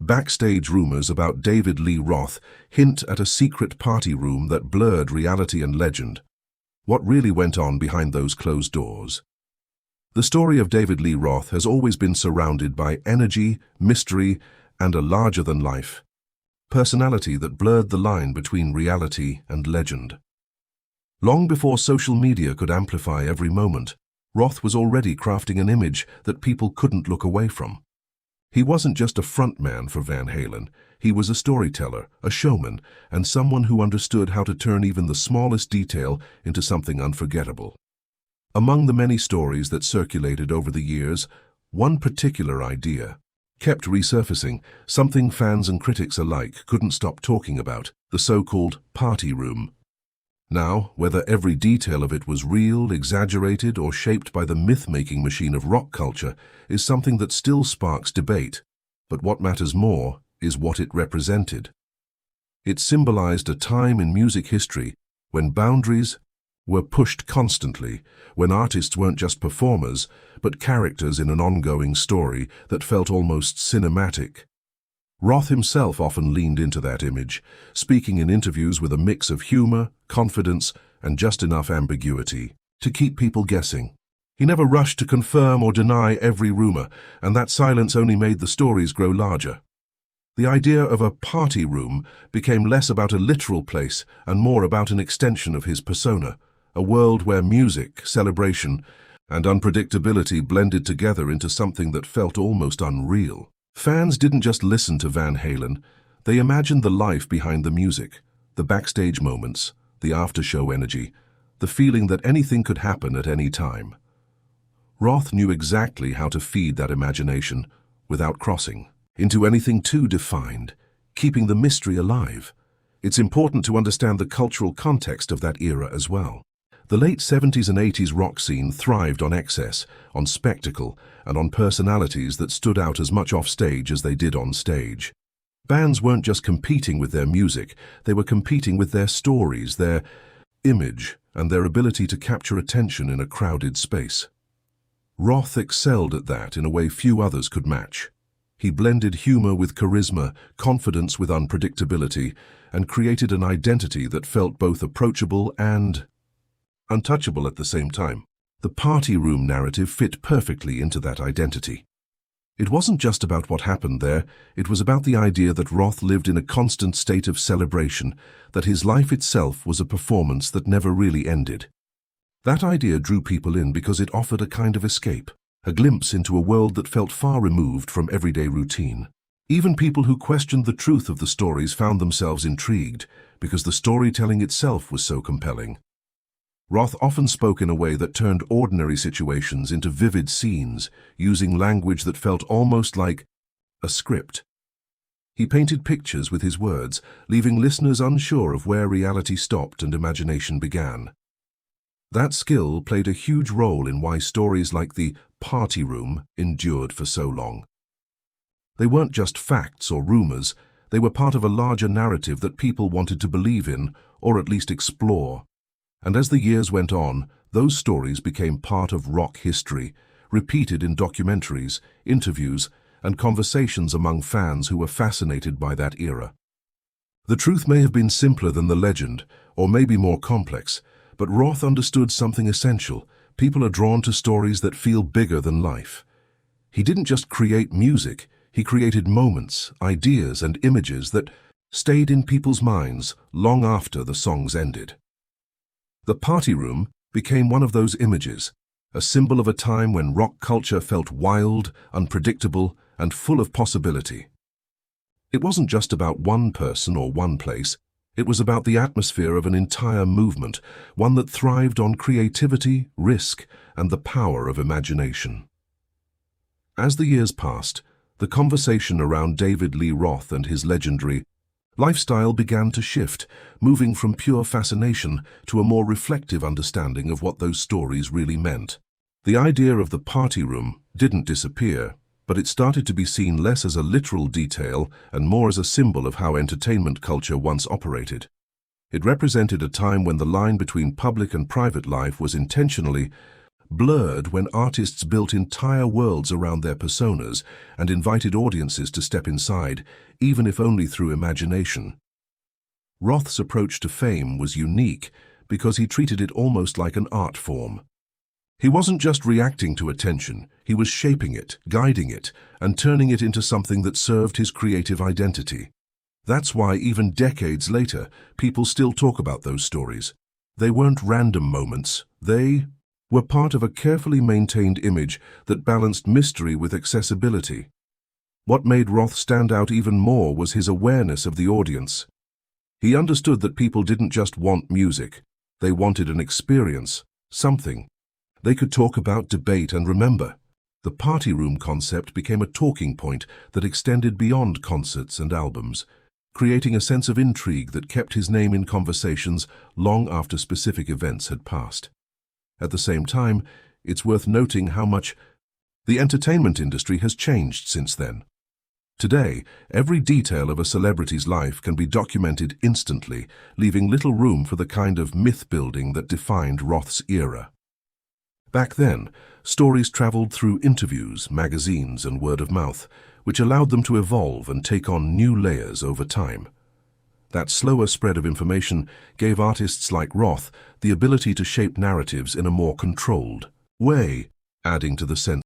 Backstage rumors about David Lee Roth hint at a secret party room that blurred reality and legend. What really went on behind those closed doors? The story of David Lee Roth has always been surrounded by energy, mystery, and a larger-than-life personality that blurred the line between reality and legend. Long before social media could amplify every moment, Roth was already crafting an image that people couldn't look away from. He wasn't just a frontman for Van Halen, he was a storyteller, a showman, and someone who understood how to turn even the smallest detail into something unforgettable. Among the many stories that circulated over the years, one particular idea kept resurfacing, something fans and critics alike couldn't stop talking about, the so-called party room. Now, whether every detail of it was real, exaggerated, or shaped by the myth-making machine of rock culture is something that still sparks debate. But what matters more is what it represented. It symbolized a time in music history when boundaries were pushed constantly, when artists weren't just performers, but characters in an ongoing story that felt almost cinematic. Roth himself often leaned into that image, speaking in interviews with a mix of humor, confidence, and just enough ambiguity to keep people guessing. He never rushed to confirm or deny every rumor, and that silence only made the stories grow larger. The idea of a party room became less about a literal place and more about an extension of his persona, a world where music, celebration, and unpredictability blended together into something that felt almost unreal. Fans didn't just listen to Van Halen, they imagined the life behind the music, the backstage moments, the after-show energy, the feeling that anything could happen at any time. Roth knew exactly how to feed that imagination without crossing into anything too defined, keeping the mystery alive. It's important to understand the cultural context of that era as well. The late 70s and 80s rock scene thrived on excess, on spectacle, and on personalities that stood out as much off stage as they did on stage. Bands weren't just competing with their music, they were competing with their stories, their image, and their ability to capture attention in a crowded space. Roth excelled at that in a way few others could match. He blended humor with charisma, confidence with unpredictability, and created an identity that felt both approachable and untouchable at the same time. The party room narrative fit perfectly into that identity. It wasn't just about what happened there, it was about the idea that Roth lived in a constant state of celebration, that his life itself was a performance that never really ended. That idea drew people in because it offered a kind of escape, a glimpse into a world that felt far removed from everyday routine. Even people who questioned the truth of the stories found themselves intrigued because the storytelling itself was so compelling. Roth often spoke in a way that turned ordinary situations into vivid scenes, using language that felt almost like a script. He painted pictures with his words, leaving listeners unsure of where reality stopped and imagination began. That skill played a huge role in why stories like the party room endured for so long. They weren't just facts or rumors, they were part of a larger narrative that people wanted to believe in, or at least explore. And as the years went on, those stories became part of rock history, repeated in documentaries, interviews, and conversations among fans who were fascinated by that era. The truth may have been simpler than the legend, or maybe more complex, but Roth understood something essential. People are drawn to stories that feel bigger than life. He didn't just create music, he created moments, ideas, and images that stayed in people's minds long after the songs ended. The party room became one of those images, a symbol of a time when rock culture felt wild, unpredictable, and full of possibility. It wasn't just about one person or one place, it was about the atmosphere of an entire movement, one that thrived on creativity, risk, and the power of imagination. As the years passed, the conversation around David Lee Roth and his legendary lifestyle began to shift, moving from pure fascination to a more reflective understanding of what those stories really meant. The idea of the party room didn't disappear, but it started to be seen less as a literal detail and more as a symbol of how entertainment culture once operated. It represented a time when the line between public and private life was intentionally blurred when artists built entire worlds around their personas and invited audiences to step inside, even if only through imagination. Roth's approach to fame was unique because he treated it almost like an art form. He wasn't just reacting to attention, he was shaping it, guiding it, and turning it into something that served his creative identity. That's why even decades later, people still talk about those stories. They weren't random moments, they were part of a carefully maintained image that balanced mystery with accessibility. What made Roth stand out even more was his awareness of the audience. He understood that people didn't just want music, they wanted an experience, something they could talk about, debate, and remember. The party room concept became a talking point that extended beyond concerts and albums, creating a sense of intrigue that kept his name in conversations long after specific events had passed. At the same time, it's worth noting how much the entertainment industry has changed since then. Today, every detail of a celebrity's life can be documented instantly, leaving little room for the kind of myth-building that defined Roth's era. Back then, stories traveled through interviews, magazines, and word of mouth, which allowed them to evolve and take on new layers over time. That slower spread of information gave artists like Roth the ability to shape narratives in a more controlled way, adding to the sense